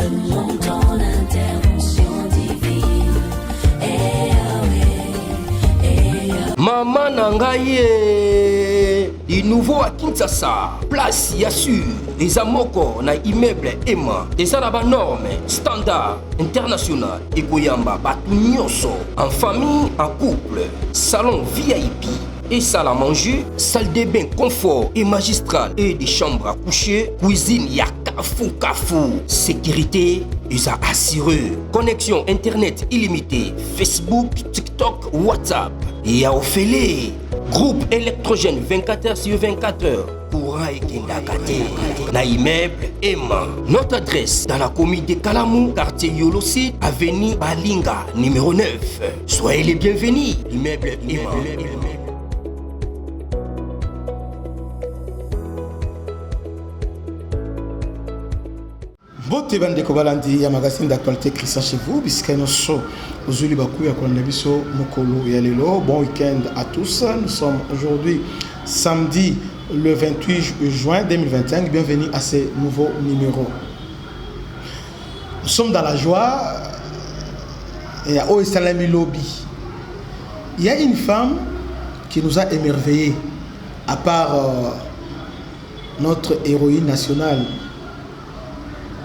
selon ton intervention divine. Maman Nangaye, du nouveau à Kinshasa, place Yassur, des amoko na immeuble Emma, des arabes normes, standard, international, et Goyamba, Batunyoso, en famille, en couple, salon VIP. Et salle à manger, salle de bain confort et magistrale et des chambres à coucher, cuisine Kafou. Sécurité, ils a assuré. Connexion internet illimitée, Facebook, TikTok, WhatsApp. Et à Ophélie, groupe électrogène 24h/24h. Courant et Kindakate. Na immeuble Emma. Notre adresse dans la commune de Kalamou, quartier Yolosi, avenue Balinga, numéro 9. Soyez les bienvenus. Immeuble Emma. Bote bandeko balandi ya magazine d'actualité Christian chez vous bisika noso ozuli bakuya kolanda biso mokolo ya lelo. Bon week-end à tous. Nous sommes aujourd'hui samedi le 28 juin 2025. Bienvenue à ce nouveau numéro. Nous sommes dans la joie. Et à Oesalami Lobby, il y a une femme qui nous a émerveillés, à part notre héroïne nationale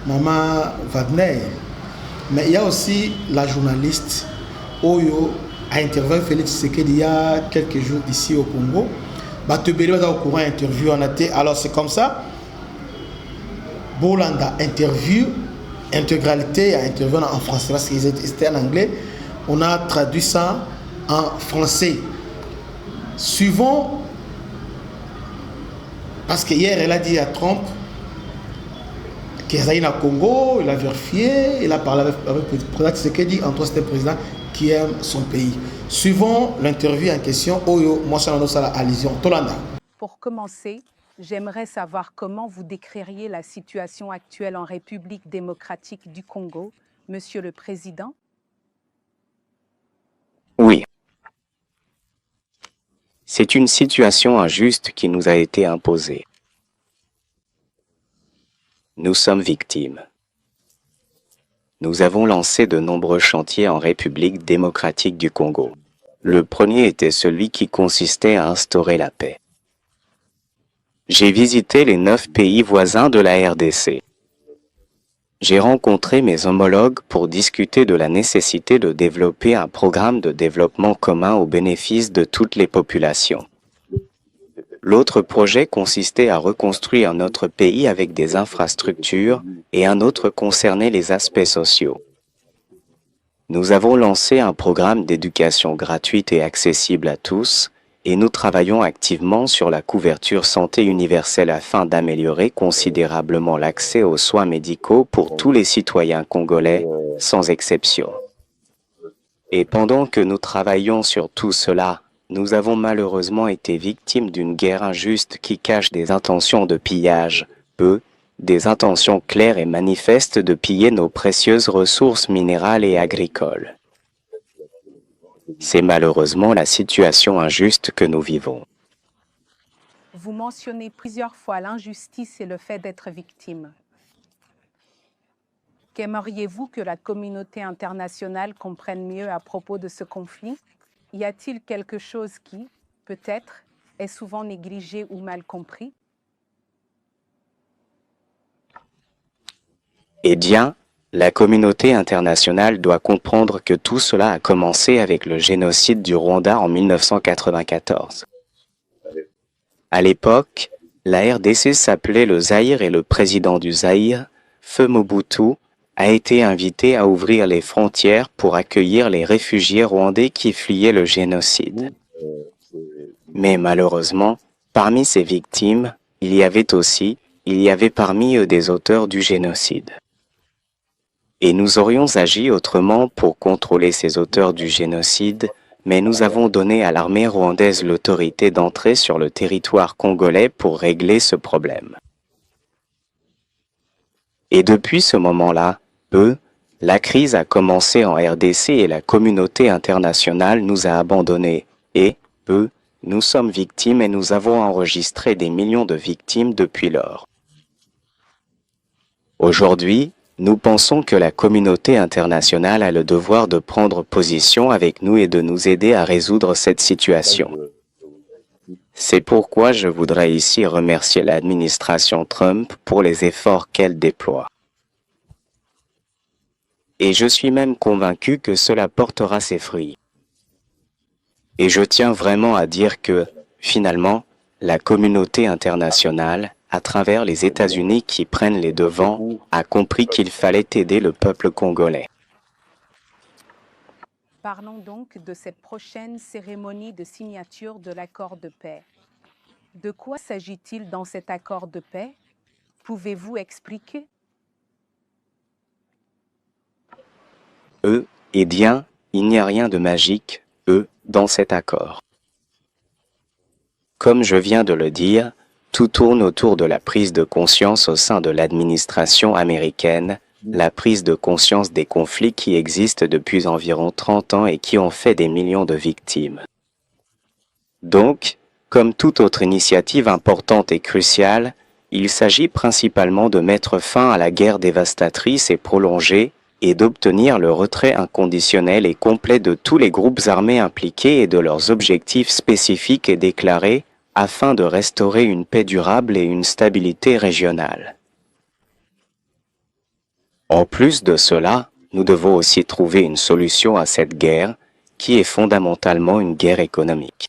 Maman Wagner, mais il y a aussi la journaliste Oyo a interviewé Félix Tshisekedi il y a quelques jours ici au Congo. Batebele va au courant interview en athée. Alors c'est comme ça. Bolanda interview, intégralité à interview en français parce qu'ils étaient en anglais. On a traduit ça en français. Suivons, parce que hier elle a dit à Trump qu'il est au Congo, il a vérifié, il a parlé avec le président Tshisekedi, en toi c'est un président qui aime son pays. Suivons l'interview en question. Oyo, moi ça la allusion. Tolanda. Pour commencer, j'aimerais savoir comment vous décririez la situation actuelle en République démocratique du Congo, Monsieur le Président. Oui. C'est une situation injuste qui nous a été imposée. Nous sommes victimes. Nous avons lancé de nombreux chantiers en République démocratique du Congo. Le premier était celui qui consistait à instaurer la paix. J'ai visité les 9 pays voisins de la RDC. J'ai rencontré mes homologues pour discuter de la nécessité de développer un programme de développement commun au bénéfice de toutes les populations. L'autre projet consistait à reconstruire notre pays avec des infrastructures et un autre concernait les aspects sociaux. Nous avons lancé un programme d'éducation gratuite et accessible à tous et nous travaillons activement sur la couverture santé universelle afin d'améliorer considérablement l'accès aux soins médicaux pour tous les citoyens congolais, sans exception. Et pendant que nous travaillons sur tout cela, nous avons malheureusement été victimes d'une guerre injuste qui cache des intentions de pillage, des intentions claires et manifestes de piller nos précieuses ressources minérales et agricoles. C'est malheureusement la situation injuste que nous vivons. Vous mentionnez plusieurs fois l'injustice et le fait d'être victime. Qu'aimeriez-vous que la communauté internationale comprenne mieux à propos de ce conflit? Y a-t-il quelque chose qui, peut-être, est souvent négligé ou mal compris? Eh bien, la communauté internationale doit comprendre que tout cela a commencé avec le génocide du Rwanda en 1994. À l'époque, la RDC s'appelait le Zaïre et le président du Zaïre, Feu Mobutu, a été invité à ouvrir les frontières pour accueillir les réfugiés rwandais qui fuyaient le génocide. Mais malheureusement, parmi ces victimes, il y avait parmi eux des auteurs du génocide. Et nous aurions agi autrement pour contrôler ces auteurs du génocide, mais nous avons donné à l'armée rwandaise l'autorité d'entrer sur le territoire congolais pour régler ce problème. Et depuis ce moment-là, la crise a commencé en RDC et la communauté internationale nous a abandonnés. Et, nous sommes victimes et nous avons enregistré des millions de victimes depuis lors. Aujourd'hui, Nous pensons que la communauté internationale a le devoir de prendre position avec nous et de nous aider à résoudre cette situation. C'est pourquoi je voudrais ici remercier l'administration Trump pour les efforts qu'elle déploie. Et je suis même convaincu que cela portera ses fruits. Et je tiens vraiment à dire que, finalement, la communauté internationale, à travers les États-Unis qui prennent les devants, a compris qu'il fallait aider le peuple congolais. Parlons donc de cette prochaine cérémonie de signature de l'accord de paix. De quoi s'agit-il dans cet accord de paix? Pouvez-vous expliquer? Eh bien, il n'y a rien de magique, dans cet accord. Comme je viens de le dire, tout tourne autour de la prise de conscience au sein de l'administration américaine, la prise de conscience des conflits qui existent depuis environ 30 ans et qui ont fait des millions de victimes. Donc, comme toute autre initiative importante et cruciale, il s'agit principalement de mettre fin à la guerre dévastatrice et prolongée et d'obtenir le retrait inconditionnel et complet de tous les groupes armés impliqués et de leurs objectifs spécifiques et déclarés afin de restaurer une paix durable et une stabilité régionale. En plus de cela, nous devons aussi trouver une solution à cette guerre qui est fondamentalement une guerre économique.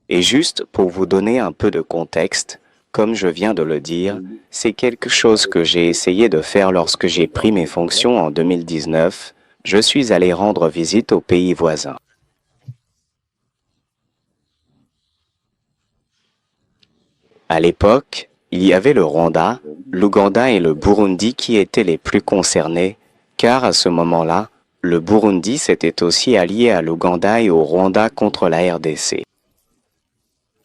Et juste pour vous donner un peu de contexte, comme je viens de le dire, c'est quelque chose que j'ai essayé de faire lorsque j'ai pris mes fonctions en 2019. Je suis allé rendre visite aux pays voisins. À l'époque, il y avait le Rwanda, l'Ouganda et le Burundi qui étaient les plus concernés, car à ce moment-là, le Burundi s'était aussi allié à l'Ouganda et au Rwanda contre la RDC.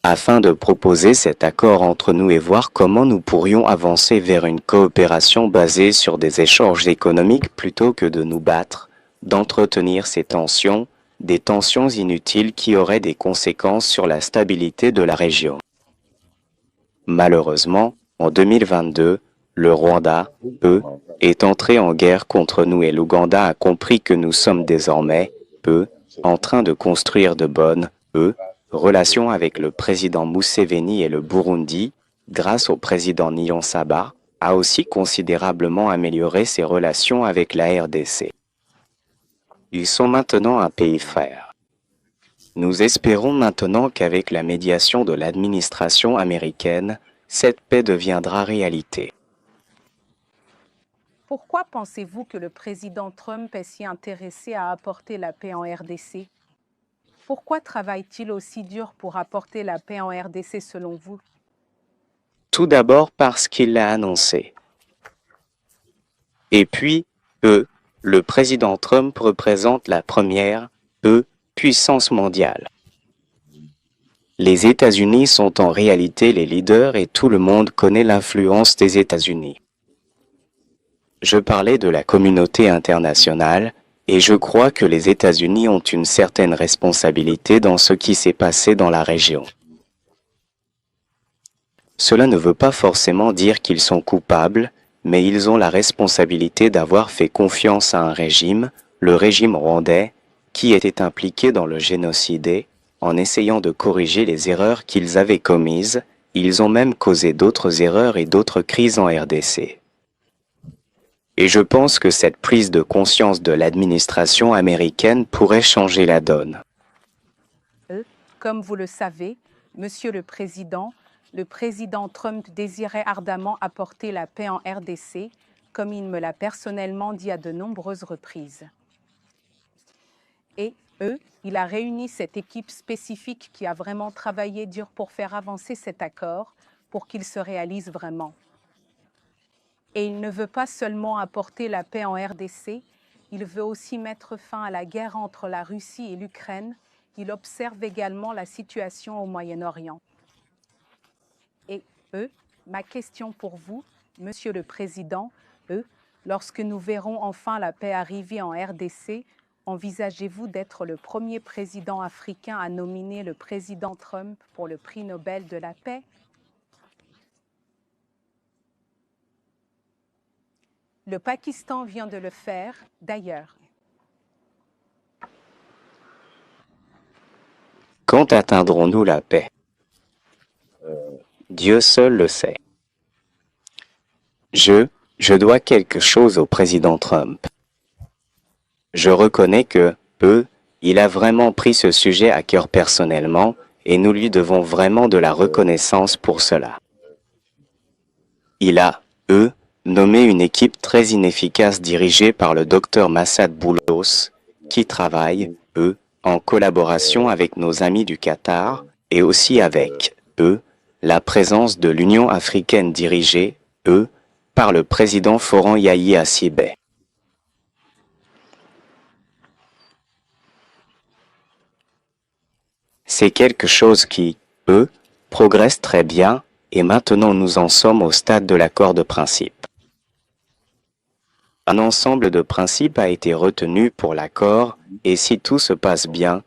Afin de proposer cet accord entre nous et voir comment nous pourrions avancer vers une coopération basée sur des échanges économiques plutôt que de nous battre, d'entretenir ces tensions, des tensions inutiles qui auraient des conséquences sur la stabilité de la région. Malheureusement, en 2022, le Rwanda, est entré en guerre contre nous et l'Ouganda a compris que nous sommes désormais, en train de construire de bonnes, relations avec le président Museveni et le Burundi, grâce au président Niyonsaba, a aussi considérablement amélioré ses relations avec la RDC. Ils sont maintenant un pays frère. Nous espérons maintenant qu'avec la médiation de l'administration américaine, cette paix deviendra réalité. Pourquoi pensez-vous que le président Trump est si intéressé à apporter la paix en RDC? Pourquoi travaille-t-il aussi dur pour apporter la paix en RDC selon vous? Tout d'abord parce qu'il l'a annoncé. Et puis, le président Trump représente la première, puissance mondiale. Les États-Unis sont en réalité les leaders et tout le monde connaît l'influence des États-Unis. Je parlais de la communauté internationale, et je crois que les États-Unis ont une certaine responsabilité dans ce qui s'est passé dans la région. Cela ne veut pas forcément dire qu'ils sont coupables, mais ils ont la responsabilité d'avoir fait confiance à un régime, le régime rwandais, qui était impliqué dans le génocide et, en essayant de corriger les erreurs qu'ils avaient commises, ils ont même causé d'autres erreurs et d'autres crises en RDC. Et je pense que cette prise de conscience de l'administration américaine pourrait changer la donne. Comme vous le savez, Monsieur le Président Trump désirait ardemment apporter la paix en RDC, comme il me l'a personnellement dit à de nombreuses reprises. Et il a réuni cette équipe spécifique qui a vraiment travaillé dur pour faire avancer cet accord, pour qu'il se réalise vraiment. Et il ne veut pas seulement apporter la paix en RDC, il veut aussi mettre fin à la guerre entre la Russie et l'Ukraine. Il observe également la situation au Moyen-Orient. Et ma question pour vous, Monsieur le Président, lorsque nous verrons enfin la paix arriver en RDC, envisagez-vous d'être le premier président africain à nominer le président Trump pour le prix Nobel de la paix? Le Pakistan vient de le faire, d'ailleurs. Quand atteindrons-nous la paix? Dieu seul le sait. Je dois quelque chose au président Trump. Je reconnais que, il a vraiment pris ce sujet à cœur personnellement et nous lui devons vraiment de la reconnaissance pour cela. Il a, nommé une équipe très inefficace dirigée par le docteur Massad Boulos, qui travaille, en collaboration avec nos amis du Qatar et aussi avec, la présence de l'Union africaine dirigée, par le président Faurant Yahi Assibé. C'est quelque chose qui, progresse très bien et maintenant nous en sommes au stade de l'accord de principe. Un ensemble de principes a été retenu pour l'accord et si tout se passe bien,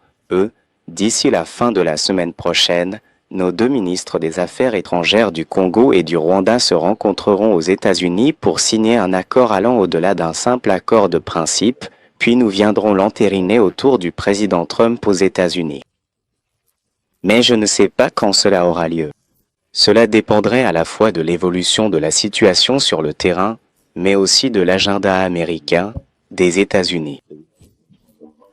d'ici la fin de la semaine prochaine, nos deux ministres des Affaires étrangères du Congo et du Rwanda se rencontreront aux États-Unis pour signer un accord allant au-delà d'un simple accord de principe, puis nous viendrons l'entériner autour du président Trump aux États-Unis. Mais je ne sais pas quand cela aura lieu. Cela dépendrait à la fois de l'évolution de la situation sur le terrain, mais aussi de l'agenda américain, des États-Unis.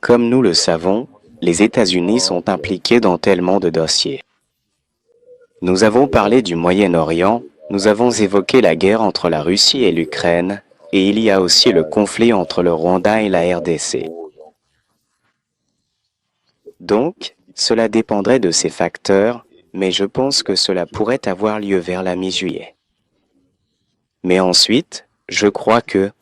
Comme nous le savons, les États-Unis sont impliqués dans tellement de dossiers. Nous avons parlé du Moyen-Orient, nous avons évoqué la guerre entre la Russie et l'Ukraine, et il y a aussi le conflit entre le Rwanda et la RDC. Donc, cela dépendrait de ces facteurs, mais je pense que cela pourrait avoir lieu vers la mi-juillet. Mais ensuite, je crois que,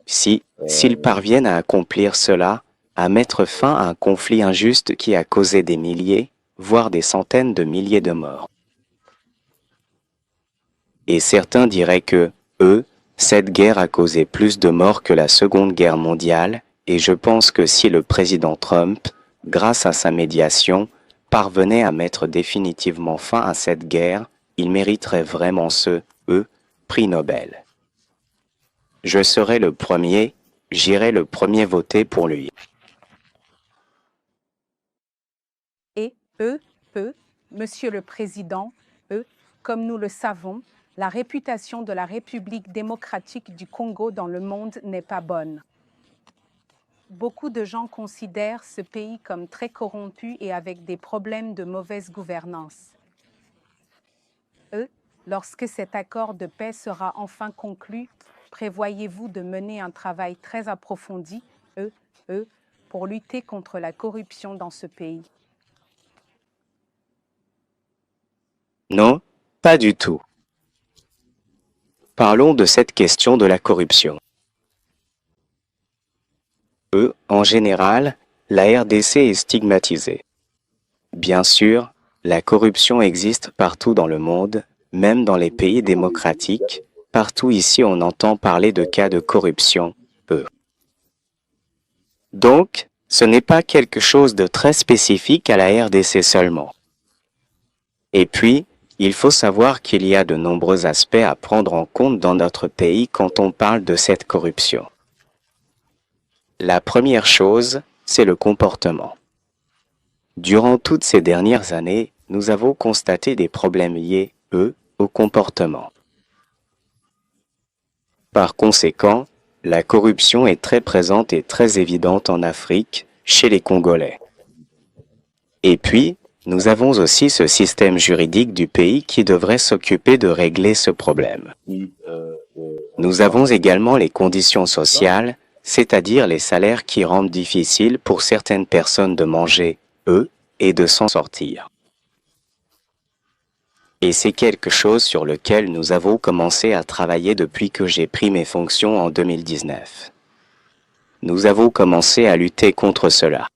s'ils parviennent à accomplir cela, à mettre fin à un conflit injuste qui a causé des milliers, voire des centaines de milliers de morts. Et certains diraient que, cette guerre a causé plus de morts que la Seconde Guerre mondiale, et je pense que si le président Trump, grâce à sa médiation, parvenait à mettre définitivement fin à cette guerre, il mériterait vraiment ce, prix Nobel. Je serai le premier, j'irai le premier voter pour lui. Et, Monsieur le Président, comme nous le savons, la réputation de la République démocratique du Congo dans le monde n'est pas bonne. Beaucoup de gens considèrent ce pays comme très corrompu et avec des problèmes de mauvaise gouvernance. Lorsque cet accord de paix sera enfin conclu, prévoyez-vous de mener un travail très approfondi, pour lutter contre la corruption dans ce pays? Non, pas du tout. Parlons de cette question de la corruption. En général, la RDC est stigmatisée. Bien sûr, la corruption existe partout dans le monde, même dans les pays démocratiques. Partout ici, on entend parler de cas de corruption, Donc, ce n'est pas quelque chose de très spécifique à la RDC seulement. Et puis, il faut savoir qu'il y a de nombreux aspects à prendre en compte dans notre pays quand on parle de cette corruption. La première chose, c'est le comportement. Durant toutes ces dernières années, nous avons constaté des problèmes liés, au comportement. Par conséquent, la corruption est très présente et très évidente en Afrique, chez les Congolais. Et puis, nous avons aussi ce système juridique du pays qui devrait s'occuper de régler ce problème. Nous avons également les conditions sociales, c'est-à-dire les salaires qui rendent difficile pour certaines personnes de manger, et de s'en sortir. Et c'est quelque chose sur lequel nous avons commencé à travailler depuis que j'ai pris mes fonctions en 2019. Nous avons commencé à lutter contre cela.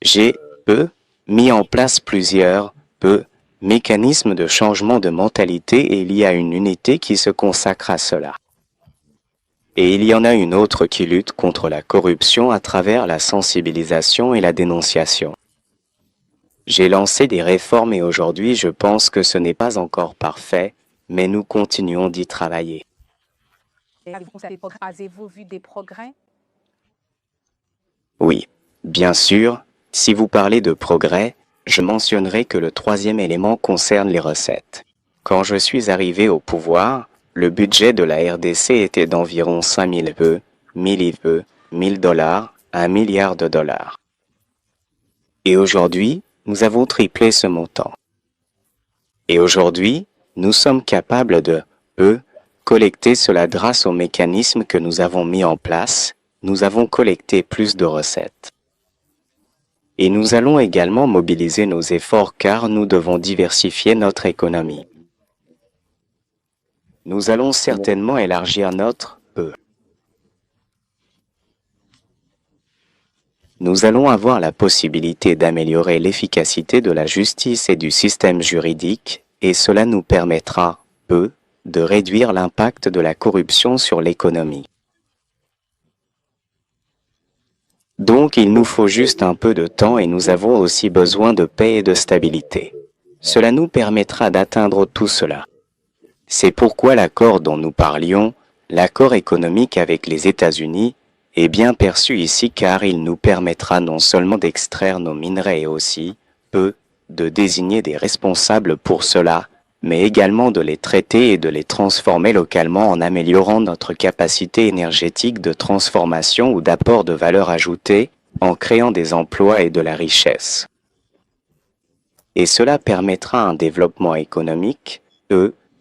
J'ai, mis en place plusieurs, mécanismes de changement de mentalité et il y a une unité qui se consacre à cela. Et il y en a une autre qui lutte contre la corruption à travers la sensibilisation et la dénonciation. J'ai lancé des réformes et aujourd'hui je pense que ce n'est pas encore parfait, mais nous continuons d'y travailler. Avez-vous vu des progrès? Oui, bien sûr, si vous parlez de progrès, je mentionnerai que le troisième élément concerne les recettes. Quand je suis arrivé au pouvoir, le budget de la RDC était d'environ 5000 $, 1000 $, 1000 $, 1 milliard de dollars. Et aujourd'hui, nous avons triplé ce montant. Et aujourd'hui, nous sommes capables de, collecter cela grâce aux mécanismes que nous avons mis en place. Nous avons collecté plus de recettes. Et nous allons également mobiliser nos efforts car nous devons diversifier notre économie. Nous allons certainement élargir notre Nous allons avoir la possibilité d'améliorer l'efficacité de la justice et du système juridique, et cela nous permettra, de réduire l'impact de la corruption sur l'économie. Donc il nous faut juste un peu de temps et nous avons aussi besoin de paix et de stabilité. Cela nous permettra d'atteindre tout cela. C'est pourquoi l'accord dont nous parlions, l'accord économique avec les États-Unis, est bien perçu ici car il nous permettra non seulement d'extraire nos minerais et aussi, de désigner des responsables pour cela, mais également de les traiter et de les transformer localement en améliorant notre capacité énergétique de transformation ou d'apport de valeur ajoutée, en créant des emplois et de la richesse. Et cela permettra un développement économique,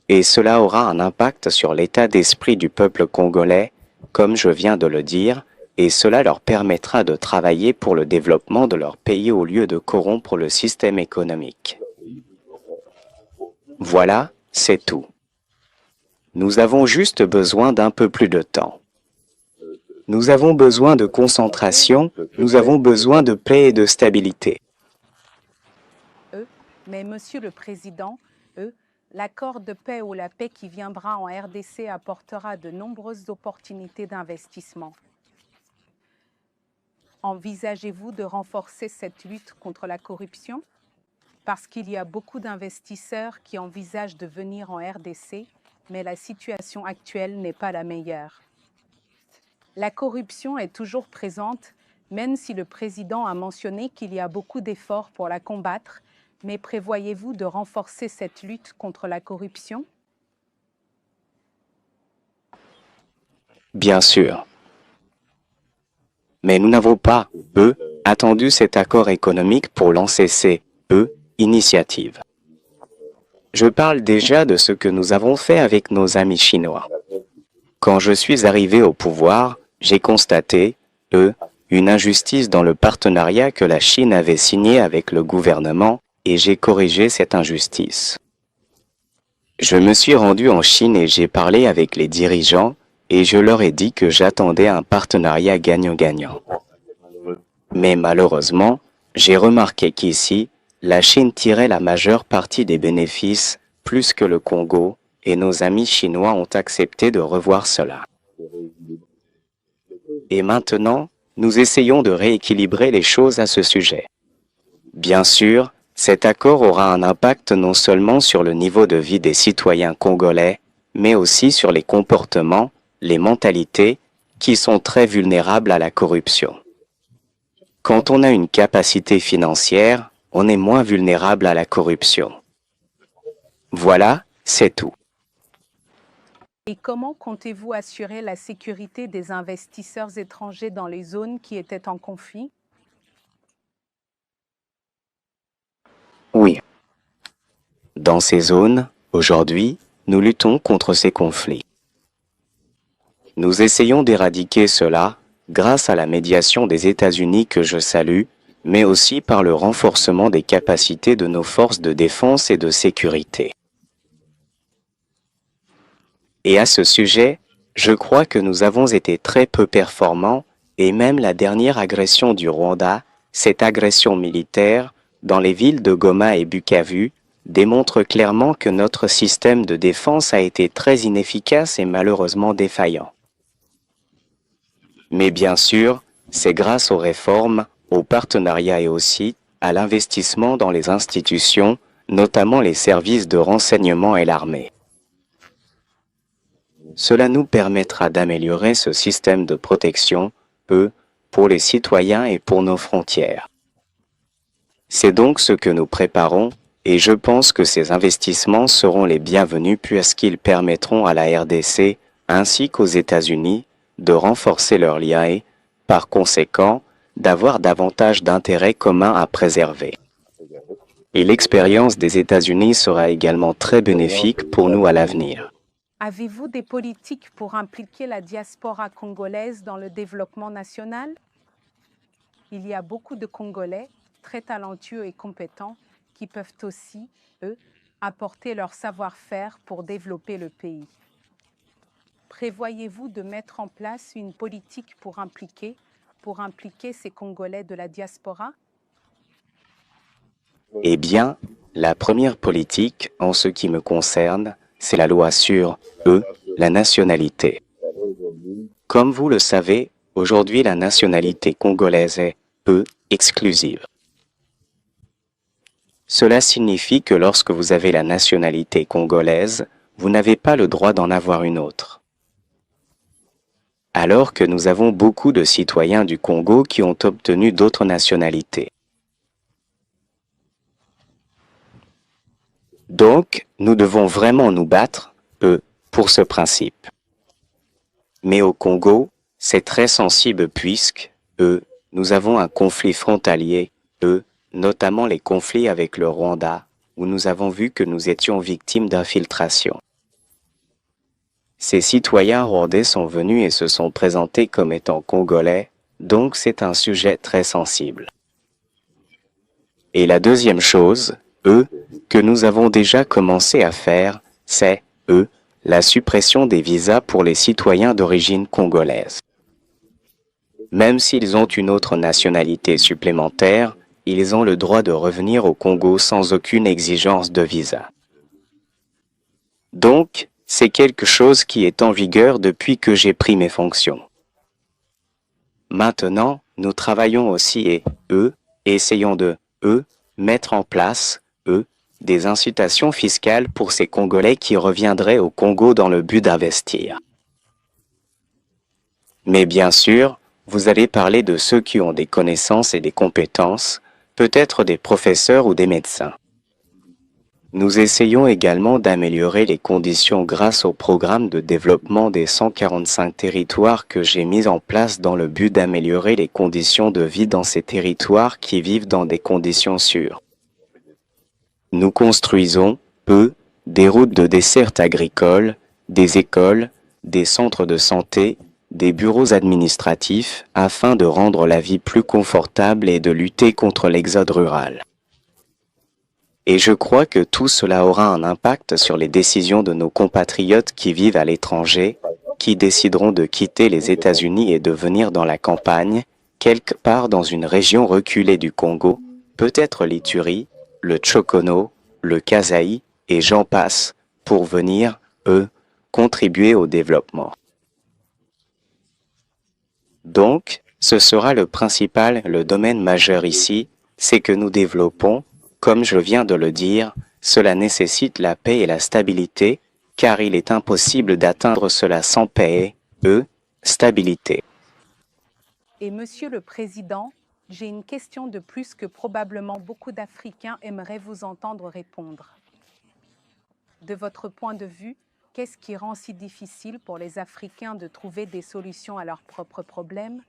et cela aura un impact sur l'état d'esprit du peuple congolais, comme je viens de le dire, et cela leur permettra de travailler pour le développement de leur pays au lieu de corrompre le système économique. Voilà, c'est tout. Nous avons juste besoin d'un peu plus de temps. Nous avons besoin de concentration, nous avons besoin de paix et de stabilité. Mais Monsieur le Président, l'accord de paix ou la paix qui viendra en RDC apportera de nombreuses opportunités d'investissement. Envisagez-vous de renforcer cette lutte contre la corruption? Parce qu'il y a beaucoup d'investisseurs qui envisagent de venir en RDC, mais la situation actuelle n'est pas la meilleure. La corruption est toujours présente, même si le président a mentionné qu'il y a beaucoup d'efforts pour la combattre, mais prévoyez-vous de renforcer cette lutte contre la corruption? Bien sûr. Mais nous n'avons pas, attendu cet accord économique pour lancer ces, initiatives. Je parle déjà de ce que nous avons fait avec nos amis chinois. Quand je suis arrivé au pouvoir, j'ai constaté, une injustice dans le partenariat que la Chine avait signé avec le gouvernement, et j'ai corrigé cette injustice. Je me suis rendu en Chine et j'ai parlé avec les dirigeants, et je leur ai dit que j'attendais un partenariat gagnant-gagnant. Mais malheureusement, j'ai remarqué qu'ici, la Chine tirait la majeure partie des bénéfices, plus que le Congo, et nos amis chinois ont accepté de revoir cela. Et maintenant, nous essayons de rééquilibrer les choses à ce sujet. Bien sûr, cet accord aura un impact non seulement sur le niveau de vie des citoyens congolais, mais aussi sur les comportements, les mentalités, qui sont très vulnérables à la corruption. Quand on a une capacité financière, on est moins vulnérable à la corruption. Voilà, c'est tout. Et comment comptez-vous assurer la sécurité des investisseurs étrangers dans les zones qui étaient en conflit? Oui. Dans ces zones, aujourd'hui, nous luttons contre ces conflits. Nous essayons d'éradiquer cela grâce à la médiation des États-Unis que je salue, mais aussi par le renforcement des capacités de nos forces de défense et de sécurité. Et à ce sujet, je crois que nous avons été très peu performants et même la dernière agression du Rwanda, cette agression militaire, dans les villes de Goma et Bukavu, démontre clairement que notre système de défense a été très inefficace et malheureusement défaillant. Mais bien sûr, c'est grâce aux réformes, aux partenariats et aussi à l'investissement dans les institutions, notamment les services de renseignement et l'armée. Cela nous permettra d'améliorer ce système de protection, pour les citoyens et pour nos frontières. C'est donc ce que nous préparons, et je pense que ces investissements seront les bienvenus puisqu'ils permettront à la RDC, ainsi qu'aux États-Unis, de renforcer leurs liens et, par conséquent, d'avoir davantage d'intérêts communs à préserver. Et l'expérience des États-Unis sera également très bénéfique pour nous à l'avenir. Avez-vous des politiques pour impliquer la diaspora congolaise dans le développement national? Il y a beaucoup de Congolais très talentueux et compétents qui peuvent aussi, eux, apporter leur savoir-faire pour développer le pays. Prévoyez-vous de mettre en place une politique pour impliquer ces Congolais de la diaspora? Eh bien, la première politique, en ce qui me concerne, c'est la loi sur, la nationalité. Comme vous le savez, aujourd'hui la nationalité congolaise est, exclusive. Cela signifie que lorsque vous avez la nationalité congolaise, vous n'avez pas le droit d'en avoir une autre. Alors que nous avons beaucoup de citoyens du Congo qui ont obtenu d'autres nationalités. Donc, nous devons vraiment nous battre, pour ce principe. Mais au Congo, c'est très sensible puisque, nous avons un conflit frontalier, notamment les conflits avec le Rwanda, où nous avons vu que nous étions victimes d'infiltration. Ces citoyens rwandais sont venus et se sont présentés comme étant congolais, donc c'est un sujet très sensible. Et la deuxième chose, que nous avons déjà commencé à faire, c'est, la suppression des visas pour les citoyens d'origine congolaise. Même s'ils ont une autre nationalité supplémentaire, ils ont le droit de revenir au Congo sans aucune exigence de visa. Donc, c'est quelque chose qui est en vigueur depuis que j'ai pris mes fonctions. Maintenant, nous travaillons aussi et, essayons de, mettre en place, des incitations fiscales pour ces Congolais qui reviendraient au Congo dans le but d'investir. Mais bien sûr, vous allez parler de ceux qui ont des connaissances et des compétences, peut-être des professeurs ou des médecins. Nous essayons également d'améliorer les conditions grâce au programme de développement des 145 territoires que j'ai mis en place dans le but d'améliorer les conditions de vie dans ces territoires qui vivent dans des conditions sûres. Nous construisons, des routes de desserte agricole, des écoles, des centres de santé, des bureaux administratifs, afin de rendre la vie plus confortable et de lutter contre l'exode rural. Et je crois que tout cela aura un impact sur les décisions de nos compatriotes qui vivent à l'étranger, qui décideront de quitter les États-Unis et de venir dans la campagne, quelque part dans une région reculée du Congo, peut-être l'Ituri, le Tchokono, le Kasaï, et j'en passe, pour venir, contribuer au développement. Donc, ce sera le domaine majeur ici, c'est que nous développons, comme je viens de le dire, cela nécessite la paix et la stabilité, car il est impossible d'atteindre cela sans paix et, stabilité. Et Monsieur le Président, j'ai une question de plus que probablement beaucoup d'Africains aimeraient vous entendre répondre. De votre point de vue, qu'est-ce qui rend si difficile pour les Africains de trouver des solutions à leurs propres problèmes?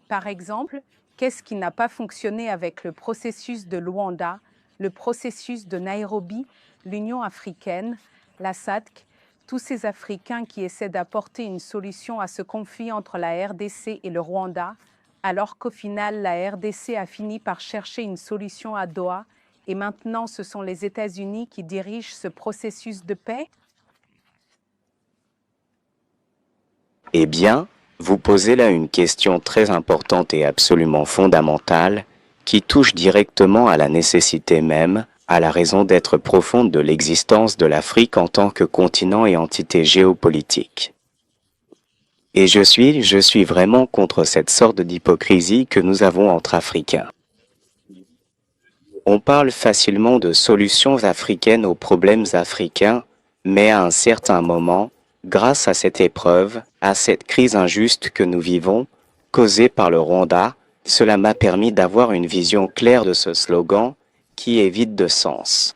Par exemple, qu'est-ce qui n'a pas fonctionné avec le processus de Luanda, le processus de Nairobi, l'Union africaine, la SADC, tous ces Africains qui essaient d'apporter une solution à ce conflit entre la RDC et le Rwanda, alors qu'au final, la RDC a fini par chercher une solution à Doha, et maintenant ce sont les États-Unis qui dirigent ce processus de paix? Eh bien, vous posez là une question très importante et absolument fondamentale, qui touche directement à la nécessité même, à la raison d'être profonde de l'existence de l'Afrique en tant que continent et entité géopolitique. Et je suis vraiment contre cette sorte d'hypocrisie que nous avons entre Africains. On parle facilement de solutions africaines aux problèmes africains, mais à un certain moment, grâce à cette épreuve, à cette crise injuste que nous vivons, causée par le Rwanda, cela m'a permis d'avoir une vision claire de ce slogan qui est vide de sens.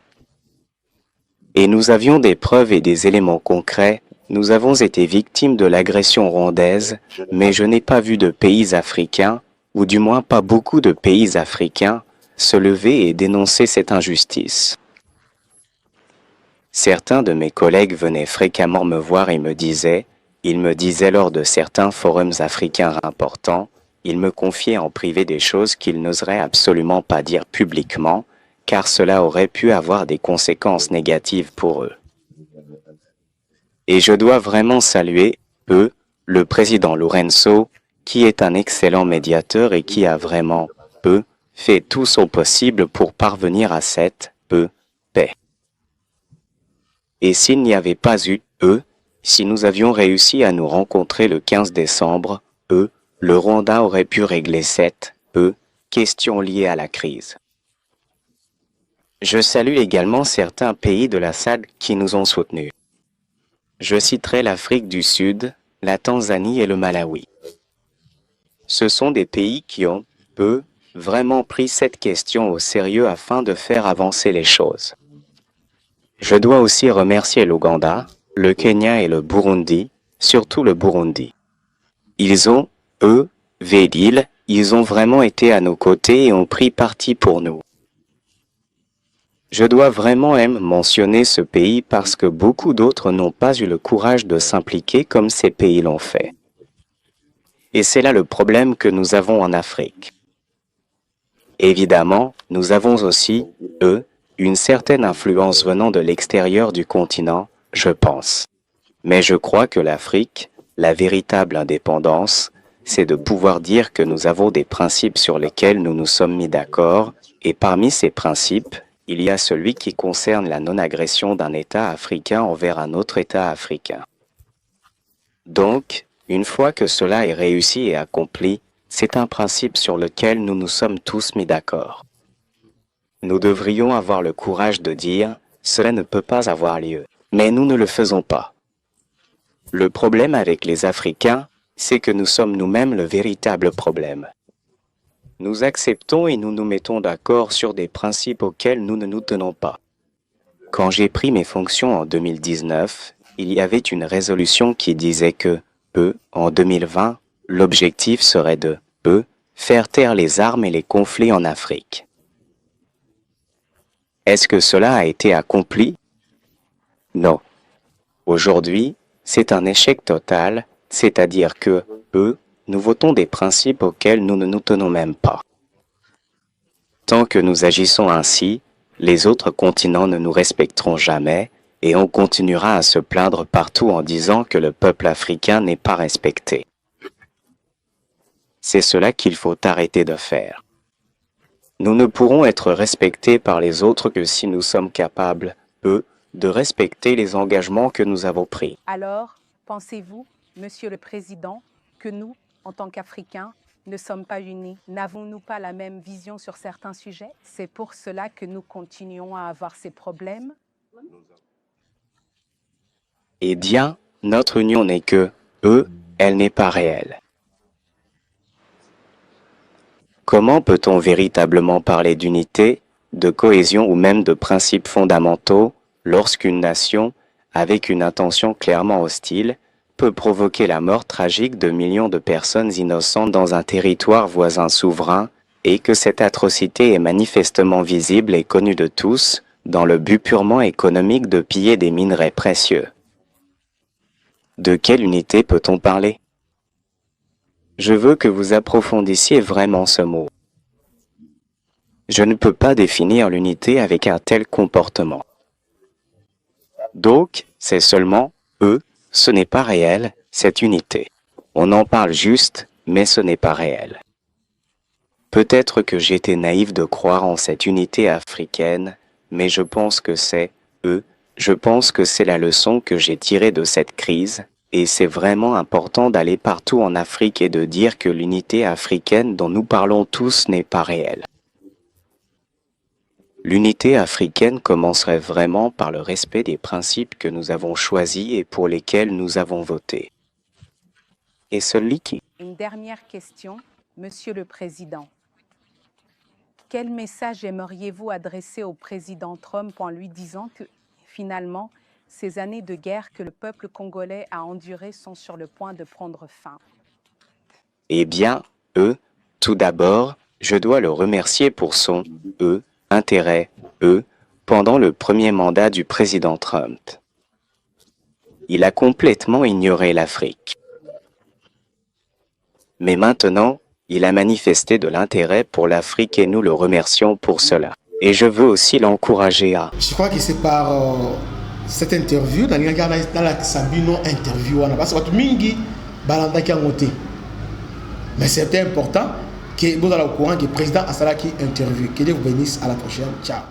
Et nous avions des preuves et des éléments concrets. Nous avons été victimes de l'agression rwandaise, mais je n'ai pas vu de pays africains, ou du moins pas beaucoup de pays africains, se lever et dénoncer cette injustice. Certains de mes collègues venaient fréquemment me voir et ils me disaient lors de certains forums africains importants, ils me confiaient en privé des choses qu'ils n'oseraient absolument pas dire publiquement, car cela aurait pu avoir des conséquences négatives pour eux. Et je dois vraiment saluer, le président Lourenço, qui est un excellent médiateur et qui a vraiment, fait tout son possible pour parvenir à cette, paix. Et s'il n'y avait pas eu, si nous avions réussi à nous rencontrer le 15 décembre, le Rwanda aurait pu régler cette, question liée à la crise. Je salue également certains pays de la SADC qui nous ont soutenus. Je citerai l'Afrique du Sud, la Tanzanie et le Malawi. Ce sont des pays qui ont, vraiment pris cette question au sérieux afin de faire avancer les choses. Je dois aussi remercier l'Ouganda, le Kenya et le Burundi, surtout le Burundi. Ils ont, ils ont vraiment été à nos côtés et ont pris parti pour nous. Je dois vraiment mentionner ce pays parce que beaucoup d'autres n'ont pas eu le courage de s'impliquer comme ces pays l'ont fait. Et c'est là le problème que nous avons en Afrique. Évidemment, nous avons aussi, une certaine influence venant de l'extérieur du continent, je pense. Mais je crois que l'Afrique, la véritable indépendance, c'est de pouvoir dire que nous avons des principes sur lesquels nous nous sommes mis d'accord, et parmi ces principes, il y a celui qui concerne la non-agression d'un État africain envers un autre État africain. Donc, une fois que cela est réussi et accompli, c'est un principe sur lequel nous nous sommes tous mis d'accord. Nous devrions avoir le courage de dire « cela ne peut pas avoir lieu », mais nous ne le faisons pas. Le problème avec les Africains, c'est que nous sommes nous-mêmes le véritable problème. Nous acceptons et nous nous mettons d'accord sur des principes auxquels nous ne nous tenons pas. Quand j'ai pris mes fonctions en 2019, il y avait une résolution qui disait que, en 2020, l'objectif serait de, faire taire les armes et les conflits en Afrique. Est-ce que cela a été accompli? Non. Aujourd'hui, c'est un échec total, c'est-à-dire que, nous votons des principes auxquels nous ne nous tenons même pas. Tant que nous agissons ainsi, les autres continents ne nous respecteront jamais et on continuera à se plaindre partout en disant que le peuple africain n'est pas respecté. C'est cela qu'il faut arrêter de faire. Nous ne pourrons être respectés par les autres que si nous sommes capables, de respecter les engagements que nous avons pris. Alors, pensez-vous, Monsieur le Président, que nous, en tant qu'Africains, ne sommes pas unis? N'avons-nous pas la même vision sur certains sujets? C'est pour cela que nous continuons à avoir ces problèmes? Eh bien, notre union n'est que, elle n'est pas réelle. Comment peut-on véritablement parler d'unité, de cohésion ou même de principes fondamentaux lorsqu'une nation, avec une intention clairement hostile, peut provoquer la mort tragique de millions de personnes innocentes dans un territoire voisin souverain et que cette atrocité est manifestement visible et connue de tous, dans le but purement économique de piller des minerais précieux? De quelle unité peut-on parler? Je veux que vous approfondissiez vraiment ce mot. Je ne peux pas définir l'unité avec un tel comportement. Donc, c'est seulement, ce n'est pas réel, cette unité. On en parle juste, mais ce n'est pas réel. Peut-être que j'étais naïf de croire en cette unité africaine, mais je pense que c'est, je pense que c'est la leçon que j'ai tirée de cette crise, et c'est vraiment important d'aller partout en Afrique et de dire que l'unité africaine dont nous parlons tous n'est pas réelle. L'unité africaine commencerait vraiment par le respect des principes que nous avons choisis et pour lesquels nous avons voté. Et celui qui... Une dernière question, Monsieur le Président. Quel message aimeriez-vous adresser au président Trump en lui disant que, finalement, ces années de guerre que le peuple congolais a endurées sont sur le point de prendre fin? Eh bien, tout d'abord, je dois le remercier pour son, intérêt, pendant le premier mandat du président Trump. Il a complètement ignoré l'Afrique. Mais maintenant, il a manifesté de l'intérêt pour l'Afrique et nous le remercions pour cela. Et je veux aussi l'encourager à... Je crois que c'est par cette interview, dans la Sabino interview, parce que mingi balanda qui a monté. Mais c'était important que vous allez au courant que le président a qui interview. Que Dieu vous bénisse, à la prochaine. Ciao.